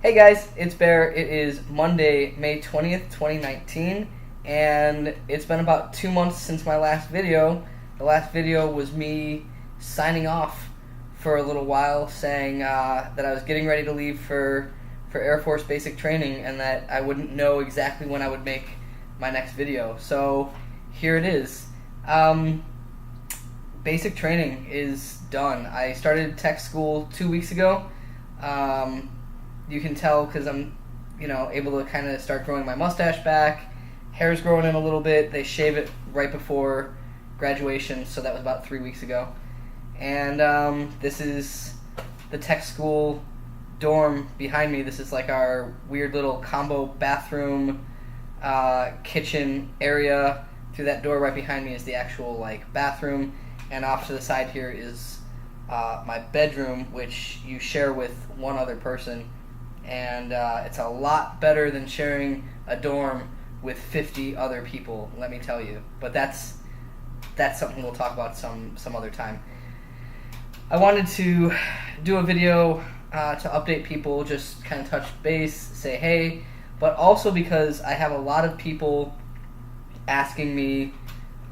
Hey guys, it's Bear. It is Monday, May 20th, 2019, and it's been about 2 months since my last video. The last video was me signing off for a little while, saying that I was getting ready to leave for Air Force basic training and that I wouldn't know exactly when I would make my next video. So here it is. Basic training is done. I started tech school 2 weeks ago. You can tell because I'm, able to kind of start growing my mustache back. Hair's growing in a little bit. They shave it right before graduation, so that was about 3 weeks ago. And this is the tech school dorm behind me. This is like our weird little combo bathroom, kitchen area. Through that door right behind me is the actual bathroom, and off to the side here is my bedroom, which you share with one other person. And it's a lot better than sharing a dorm with 50 other people, let me tell you. But that's something we'll talk about some other time. I wanted to do a video to update people, just kind of touch base, say hey, but also because I have a lot of people asking me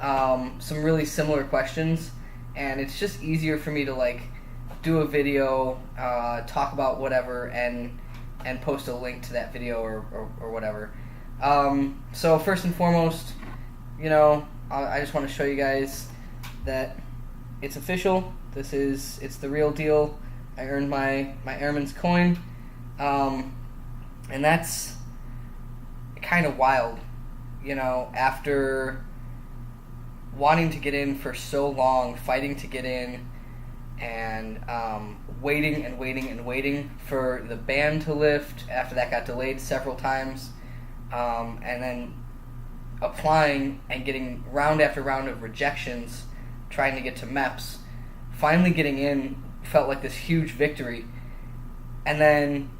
some really similar questions, and it's just easier for me to do a video, talk about whatever, and post a link to that video or whatever. So first and foremost, I just want to show you guys that it's official. It's the real deal. I earned my Airman's coin, and that's kind of wild. After wanting to get in for so long, fighting to get in, and waiting for the ban to lift. After that got delayed several times, and then applying and getting round after round of rejections, trying to get to MEPS. Finally getting in felt like this huge victory, and then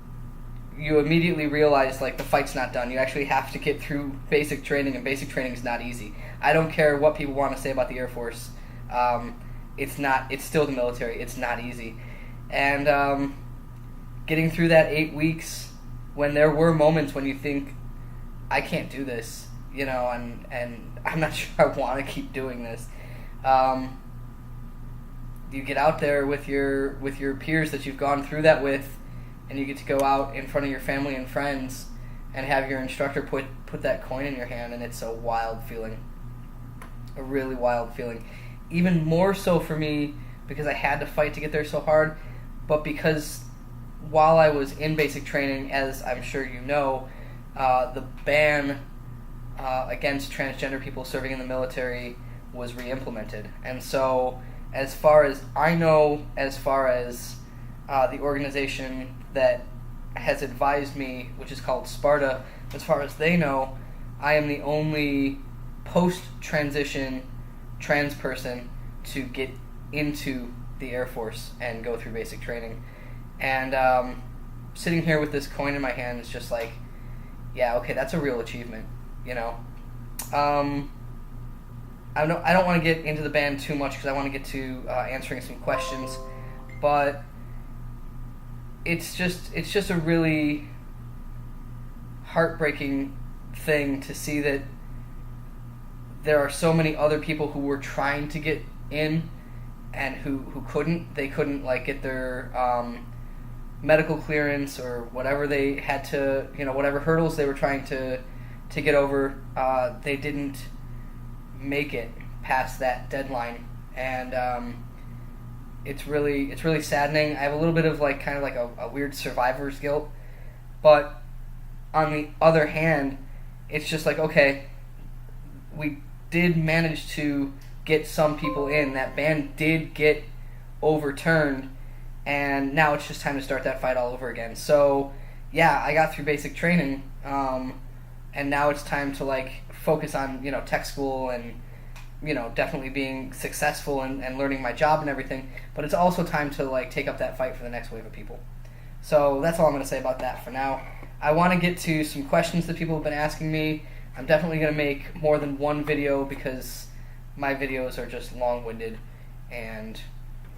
you immediately realize the fight's not done. You actually have to get through basic training, and basic training is not easy. I don't care what people want to say about the Air Force. It's not. It's still the military. It's not easy. And getting through that 8 weeks, when there were moments when you think, I can't do this, and I'm not sure I want to keep doing this. You get out there with your peers that you've gone through that with, and you get to go out in front of your family and friends and have your instructor put that coin in your hand, and it's a wild feeling. A really wild feeling. Even more so for me because I had to fight to get there so hard, but because while I was in basic training, as I'm sure you know, the ban against transgender people serving in the military was re-implemented. And so as far as I know, as far as the organization that has advised me, which is called Sparta, as far as they know, I am the only post-transition trans person to get into the Air Force and go through basic training. And sitting here with this coin in my hand is just yeah, okay, that's a real achievement, I don't want to get into the band too much because I want to get to answering some questions, but it's just a really heartbreaking thing to see that there are so many other people who were trying to get in and who couldn't. They couldn't get their medical clearance or whatever they had to, whatever hurdles they were trying to get over. They didn't make it past that deadline, and it's really saddening. I have a little bit of a weird survivor's guilt, but on the other hand, it's just okay, we did manage to get some people in. That ban did get overturned, and now it's just time to start that fight all over again. So yeah, I got through basic training, and now it's time to focus on tech school and definitely being successful and learning my job and everything, but it's also time to take up that fight for the next wave of people. So that's all I'm going to say about that for now. I want to get to some questions that people have been asking me. I'm definitely going to make more than one video because my videos are just long-winded and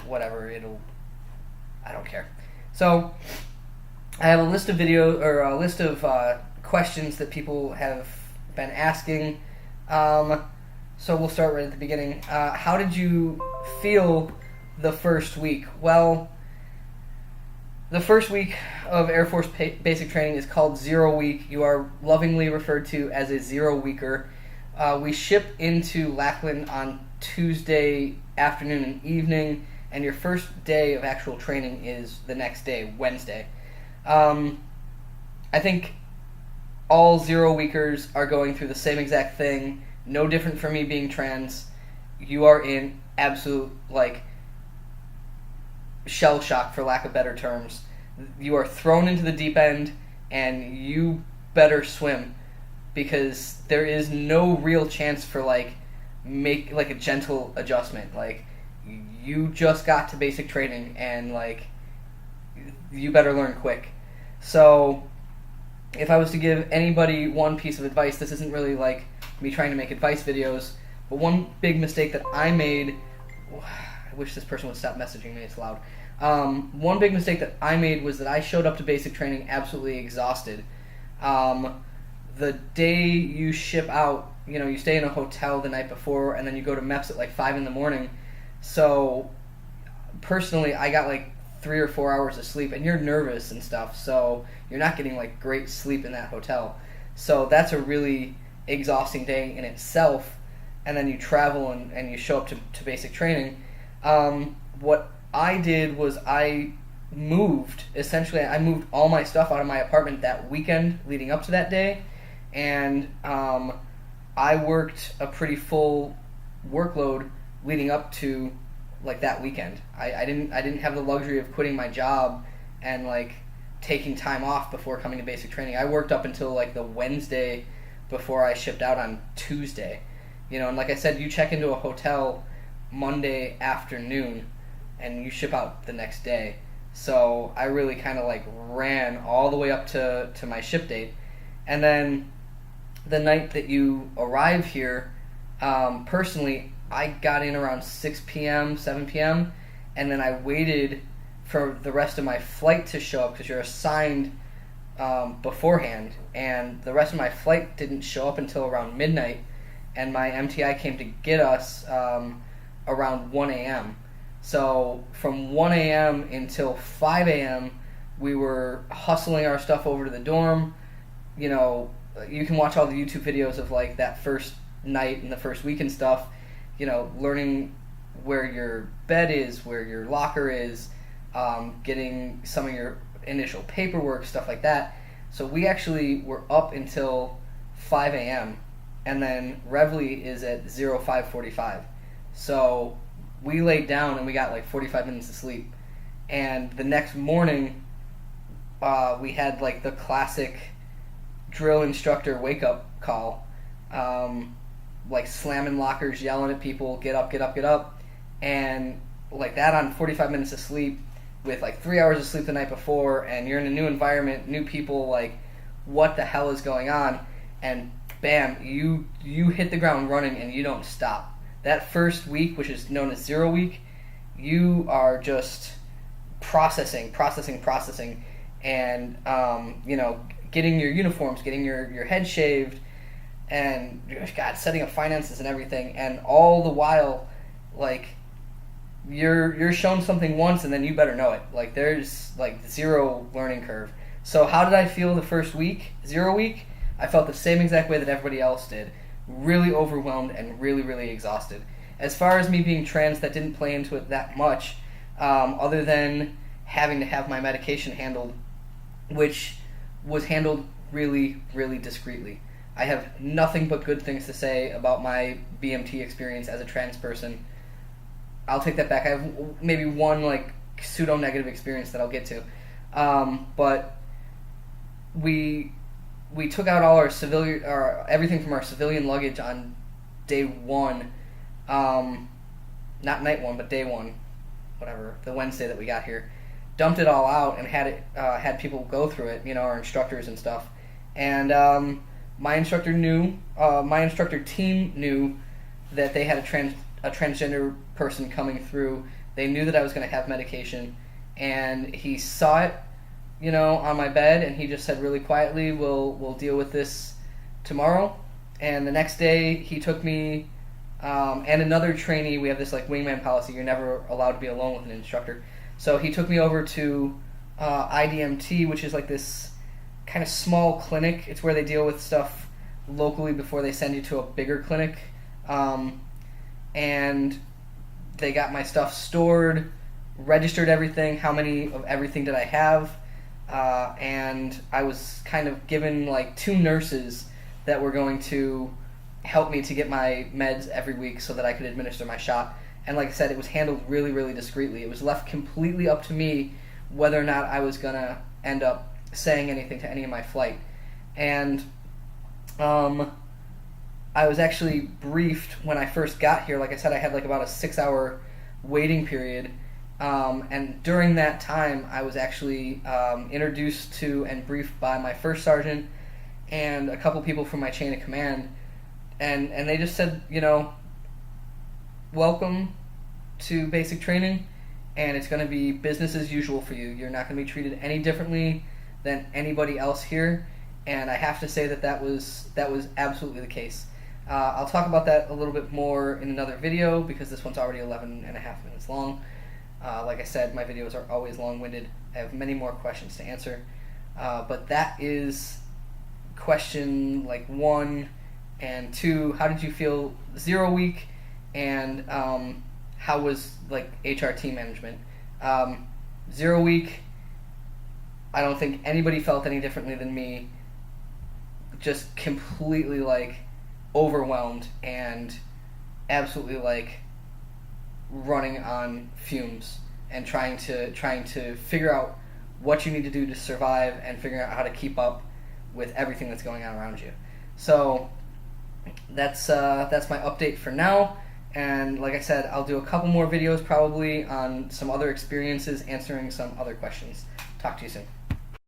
whatever, I don't care. So I have a list of videos or a list of questions that people have been asking. So we'll start right at the beginning. How did you feel the first week? Well, the first week of Air Force basic training is called 0 week. You are lovingly referred to as a 0 weeker. We ship into Lackland on Tuesday afternoon and evening, and your first day of actual training is the next day, Wednesday. I think all 0 weekers are going through the same exact thing. No different from me being trans. You are in absolute, shell shock, for lack of better terms. You are thrown into the deep end, and you better swim, because there is no real chance for, make, a gentle adjustment. You just got to basic training, and, you better learn quick. So, if I was to give anybody one piece of advice, this isn't really, me trying to make advice videos, but one big mistake that I made, I wish this person would stop messaging me, it's loud. One big mistake that I made was that I showed up to basic training absolutely exhausted. The day you ship out, you stay in a hotel the night before, and then you go to MEPS at 5 in the morning. So, personally, I got 3 or 4 hours of sleep, and you're nervous and stuff, so you're not getting great sleep in that hotel. So that's a really exhausting day in itself, and then you travel and you show up to basic training. What I did was I moved all my stuff out of my apartment that weekend leading up to that day, and I worked a pretty full workload leading up to that weekend. I didn't have the luxury of quitting my job and taking time off before coming to basic training. I worked up until the Wednesday before I shipped out on Tuesday. And like I said, you check into a hotel Monday afternoon and you ship out the next day. So I really kind of ran all the way up to my ship date. And then the night that you arrive here, personally, I got in around 6 p.m., 7 p.m., and then I waited for the rest of my flight to show up, because you're assigned beforehand, and the rest of my flight didn't show up until around midnight, and my MTI came to get us around 1 a.m. So from 1 a.m. until 5 a.m., we were hustling our stuff over to the dorm. You can watch all the YouTube videos of that first night and the first week and stuff, learning where your bed is, where your locker is, getting some of your initial paperwork, stuff like that. So we actually were up until 5 a.m. and then Revly is at 05:45. So we laid down and we got 45 minutes of sleep. And the next morning, we had the classic drill instructor wake up call, slamming lockers, yelling at people, get up, get up, get up, and that on 45 minutes of sleep with 3 hours of sleep the night before, and you're in a new environment, new people, what the hell is going on? And bam, you hit the ground running and you don't stop. That first week, which is known as 0 week, you are just processing, and getting your uniforms, getting your head shaved, and setting up finances and everything, and all the while, you're shown something once and then you better know it. There's zero learning curve. So how did I feel the first week, 0 week? I felt the same exact way that everybody else did. Really overwhelmed and really, really exhausted. As far as me being trans, that didn't play into it that much, other than having to have my medication handled, which was handled really, really discreetly. I have nothing but good things to say about my BMT experience as a trans person. I'll take that back. I have maybe one pseudo-negative experience that I'll get to. But we took out all our civilian, or everything from our civilian luggage on day one. Not night one, but day one. Whatever, the Wednesday that we got here. Dumped it all out and had people go through it, our instructors and stuff. And my instructor team knew that they had a transgender person coming through. They knew that I was going to have medication, and he saw it on my bed, and he just said really quietly, we'll deal with this tomorrow. And the next day, he took me and another trainee. We have this like wingman policy. You're never allowed to be alone with an instructor. So he took me over to IDMT, which is like this kind of small clinic. It's where they deal with stuff locally before they send you to a bigger clinic. And they got my stuff stored, registered everything, how many of everything did I have, and I was kind of given like 2 nurses that were going to help me to get my meds every week so that I could administer my shot. And like I said, it was handled really, really discreetly. It was left completely up to me whether or not I was going to end up saying anything to any of my flight. And I was actually briefed when I first got here. Like I said, I had like about a 6-hour waiting period. And during that time, I was actually introduced to and briefed by my first sergeant and a couple people from my chain of command. And they just said, welcome to basic training, and it's going to be business as usual for you. You're not going to be treated any differently than anybody else here. And I have to say that was absolutely the case. I'll talk about that a little bit more in another video because this one's already 11 and a half minutes long. Like I said, my videos are always long-winded. I have many more questions to answer. But that is question like 1 and 2. How did you feel 0 week? And how was like HRT management? 0 week, I don't think anybody felt any differently than me. Just completely like overwhelmed and absolutely like running on fumes and trying to figure out what you need to do to survive and figuring out how to keep up with everything that's going on around you. So that's my update for now. And like I said, I'll do a couple more videos probably on some other experiences, answering some other questions. Talk to you soon.